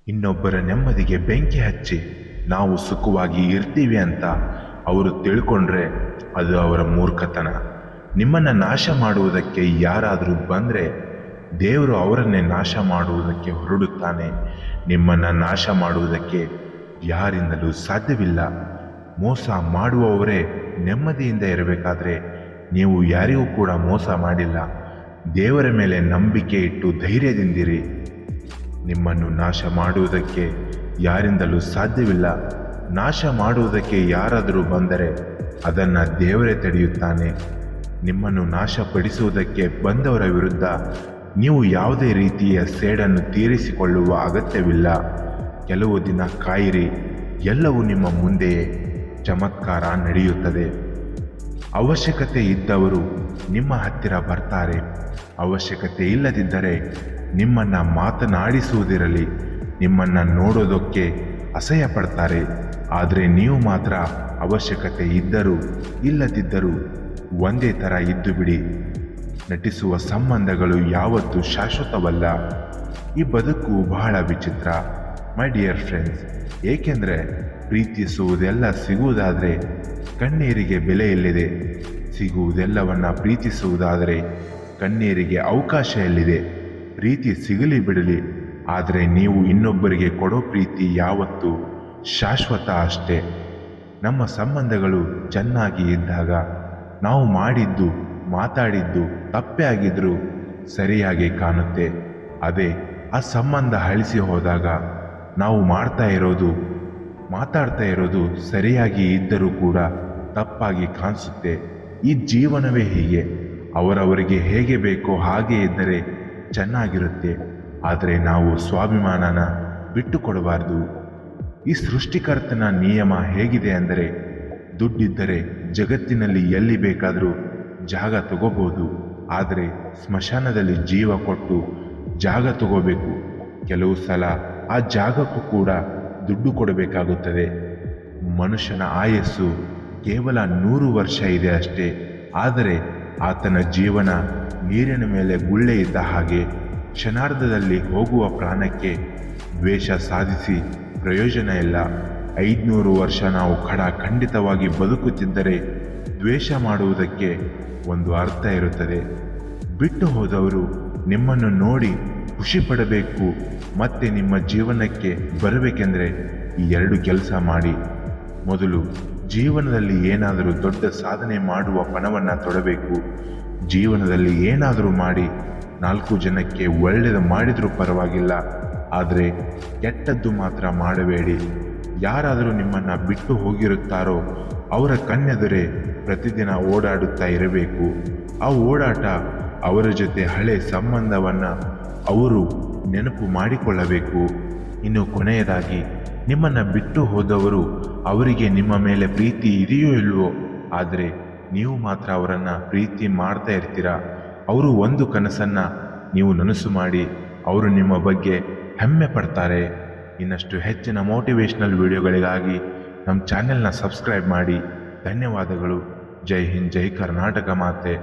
ಇನ್ನೊಬ್ಬರ ನೆಮ್ಮದಿಗೆ ಬೆಂಕಿ ಹಚ್ಚಿ ನಾವು ಸುಖವಾಗಿ ಇರ್ತೀವಿ ಅಂತ ಅವರು ತಿಳ್ಕೊಂಡ್ರೆ ಅದು ಅವರ ಮೂರ್ಖತನ. ನಿಮ್ಮನ್ನು ನಾಶ ಮಾಡುವುದಕ್ಕೆ ಯಾರಾದರೂ ಬಂದರೆ ದೇವರು ಅವರನ್ನೇ ನಾಶ ಮಾಡುವುದಕ್ಕೆ ಹೊರಡುತ್ತಾನೆ. ನಿಮ್ಮನ್ನು ನಾಶ ಮಾಡುವುದಕ್ಕೆ ಯಾರಿಂದಲೂ ಸಾಧ್ಯವಿಲ್ಲ. ಮೋಸ ಮಾಡುವವರೇ ನೆಮ್ಮದಿಯಿಂದ ಇರಬೇಕಾದ್ರೆ ನೀವು ಯಾರಿಗೂ ಕೂಡ ಮೋಸ ಮಾಡಿಲ್ಲ. ದೇವರ ಮೇಲೆ ನಂಬಿಕೆ ಇಟ್ಟು ಧೈರ್ಯದಿಂದಿರಿ. ನಿಮ್ಮನ್ನು ನಾಶ ಮಾಡುವುದಕ್ಕೆ ಯಾರಿಂದಲೂ ಸಾಧ್ಯವಿಲ್ಲ. ನಾಶ ಮಾಡುವುದಕ್ಕೆ ಯಾರಾದರೂ ಬಂದರೆ ಅದನ್ನು ದೇವರೇ ತಡೆಯುತ್ತಾನೆ. ನಿಮ್ಮನ್ನು ನಾಶಪಡಿಸುವುದಕ್ಕೆ ಬಂದವರ ವಿರುದ್ಧ ನೀವು ಯಾವುದೇ ರೀತಿಯ ಸೇಡನ್ನು ತೀರಿಸಿಕೊಳ್ಳುವ ಅಗತ್ಯವಿಲ್ಲ. ಕೆಲವು ದಿನ ಕಾಯಿರಿ, ಎಲ್ಲವೂ ನಿಮ್ಮ ಮುಂದೆಯೇ ಚಮತ್ಕಾರ ನಡೆಯುತ್ತದೆ. ಅವಶ್ಯಕತೆ ಇದ್ದವರು ನಿಮ್ಮ ಹತ್ತಿರ ಬರ್ತಾರೆ. ಅವಶ್ಯಕತೆ ಇಲ್ಲದಿದ್ದರೆ ನಿಮ್ಮನ್ನು ಮಾತನಾಡಿಸುವುದಿರಲಿ. ನಿಮ್ಮನ್ನು ನೋಡೋದಕ್ಕೆ ಅಸಹ್ಯ ಪಡ್ತಾರೆ. ಆದರೆ ನೀವು ಮಾತ್ರ ಅವಶ್ಯಕತೆ ಇದ್ದರೂ ಇಲ್ಲದಿದ್ದರೂ ಒಂದೇ ಥರ ಇದ್ದು ಬಿಡಿ. ನಟಿಸುವ ಸಂಬಂಧಗಳು ಯಾವತ್ತೂ ಶಾಶ್ವತವಲ್ಲ. ಈ ಬದುಕು ಬಹಳ ವಿಚಿತ್ರ ಮೈ ಡಿಯರ್ ಫ್ರೆಂಡ್ಸ್. ಏಕೆಂದರೆ ಪ್ರೀತಿಸುವುದೆಲ್ಲ ಸಿಗುವುದಾದರೆ ಕಣ್ಣೀರಿಗೆ ಬೆಲೆ ಎಲ್ಲಿದೆ? ಸಿಗುವುದೆಲ್ಲವನ್ನು ಪ್ರೀತಿಸುವುದಾದರೆ ಕಣ್ಣೀರಿಗೆ ಅವಕಾಶ ಎಲ್ಲಿದೆ? ಪ್ರೀತಿ ಸಿಗಲಿ ಬಿಡಲಿ, ಆದರೆ ನೀವು ಇನ್ನೊಬ್ಬರಿಗೆ ಕೊಡೋ ಪ್ರೀತಿ ಯಾವತ್ತೂ ಶಾಶ್ವತ ಅಷ್ಟೇ. ನಮ್ಮ ಸಂಬಂಧಗಳು ಚೆನ್ನಾಗಿ ಇದ್ದಾಗ ನಾವು ಮಾಡಿದ್ದು ಮಾತಾಡಿದ್ದು ತಪ್ಪೇ ಆಗಿದ್ರೂ ಸರಿಯಾಗಿ ಕಾಣುತ್ತೆ. ಅದೇ ಆ ಸಂಬಂಧ ಅಳಿಸಿ ಹೋದಾಗ ನಾವು ಮಾತಾಡ್ತಾ ಇರೋದು ಸರಿಯಾಗಿ ಇದ್ದರೂ ಕೂಡ ತಪ್ಪಾಗಿ ಕಾಣಿಸುತ್ತೆ. ಈ ಜೀವನವೇ ಹೀಗೆ. ಅವರವರಿಗೆ ಹೇಗೆ ಬೇಕೋ ಹಾಗೆ ಇದ್ದರೆ ಚೆನ್ನಾಗಿರುತ್ತೆ. ಆದರೆ ನಾವು ಸ್ವಾಭಿಮಾನನ ಬಿಟ್ಟು ಕೊಡಬಾರ್ದು. ಈ ಸೃಷ್ಟಿಕರ್ತನ ನಿಯಮ ಹೇಗಿದೆ ಅಂದರೆ, ದುಡ್ಡಿದ್ದರೆ ಜಗತ್ತಿನಲ್ಲಿ ಎಲ್ಲಿ ಬೇಕಾದರೂ ಜಾಗ ತಗೋಬಹುದು. ಆದರೆ ಸ್ಮಶಾನದಲ್ಲಿ ಜೀವ ಕೊಟ್ಟು ಜಾಗ ತಗೋಬೇಕು. ಕೆಲವು ಸಲ ಆ ಜಾಗಕ್ಕೂ ಕೂಡ ದುಡ್ಡು ಕೊಡಬೇಕಾಗುತ್ತದೆ. ಮನುಷ್ಯನ ಆಯಸ್ಸು ಕೇವಲ 100 ವರ್ಷ ಇದೆ ಅಷ್ಟೇ. ಆದರೆ ಆತನ ಜೀವನ ನೀರಿನ ಮೇಲೆ ಗುಳ್ಳೆ ಇದ್ದ ಹಾಗೆ. ಕ್ಷಣಾರ್ಧದಲ್ಲಿ ಹೋಗುವ ಪ್ರಾಣಕ್ಕೆ ದ್ವೇಷ ಸಾಧಿಸಿ ಪ್ರಯೋಜನ ಇಲ್ಲ. 500 ವರ್ಷ ನಾವು ಖಂಡಿತವಾಗಿ ಬದುಕುತ್ತಿದ್ದರೆ ದ್ವೇಷ ಮಾಡುವುದಕ್ಕೆ ಒಂದು ಅರ್ಥ ಇರುತ್ತದೆ. ಬಿಟ್ಟು ಹೋದವರು ನಿಮ್ಮನ್ನು ನೋಡಿ ಖುಷಿ ಪಡಬೇಕು. ಮತ್ತೆ ನಿಮ್ಮ ಜೀವನಕ್ಕೆ ಬರಬೇಕೆಂದರೆ ಈ 2 ಕೆಲಸ ಮಾಡಿ. ಮೊದಲು ಜೀವನದಲ್ಲಿ ಏನಾದರೂ ದೊಡ್ಡ ಸಾಧನೆ ಮಾಡುವ ಪಣವನ್ನು ತೊಡಬೇಕು. ಜೀವನದಲ್ಲಿ ಏನಾದರೂ ಮಾಡಿ 4 ಜನಕ್ಕೆ ಒಳ್ಳೆಯದು ಮಾಡಿದರೂ ಪರವಾಗಿಲ್ಲ, ಆದರೆ ಕೆಟ್ಟದ್ದು ಮಾತ್ರ ಮಾಡಬೇಡಿ. ಯಾರಾದರೂ ನಿಮ್ಮನ್ನು ಬಿಟ್ಟು ಹೋಗಿರುತ್ತಾರೋ ಅವರ ಕಣ್ಣೆದುರೇ ಪ್ರತಿದಿನ ಓಡಾಡುತ್ತಾ ಇರಬೇಕು. ಆ ಓಡಾಟ ಅವರ ಜೊತೆ ಹಳೆ ಸಂಬಂಧವನ್ನು ಅವರು ನೆನಪು ಮಾಡಿಕೊಳ್ಳಬೇಕು. ಇನ್ನು ಕೊನೆಯದಾಗಿ, ನಿಮ್ಮನ್ನು ಬಿಟ್ಟು ಹೋದವರು ಅವರಿಗೆ ನಿಮ್ಮ ಮೇಲೆ ಪ್ರೀತಿ ಇದೆಯೋ ಇಲ್ವೋ, ಆದರೆ ನೀವು ಮಾತ್ರ ಅವರನ್ನು ಪ್ರೀತಿ ಮಾಡ್ತಾ ಇರ್ತೀರ. ಅವರು ಒಂದು ಕನಸನ್ನು ನೀವು ನನಸು ಮಾಡಿ ಅವರು ನಿಮ್ಮ ಬಗ್ಗೆ ಹೆಮ್ಮೆ ಪಡ್ತಾರೆ. ಇನ್ನಷ್ಟು ಹೆಚ್ಚಿನ ಮೋಟಿವೇಶ್ನಲ್ ವಿಡಿಯೋಗಳಿಗಾಗಿ ನಮ್ಮ ಚಾನೆಲ್ನ ಸಬ್ಸ್ಕ್ರೈಬ್ ಮಾಡಿ. ಧನ್ಯವಾದಗಳು. ಜೈ ಹಿಂದ್, ಜೈ ಕರ್ನಾಟಕ ಮಾತೆ.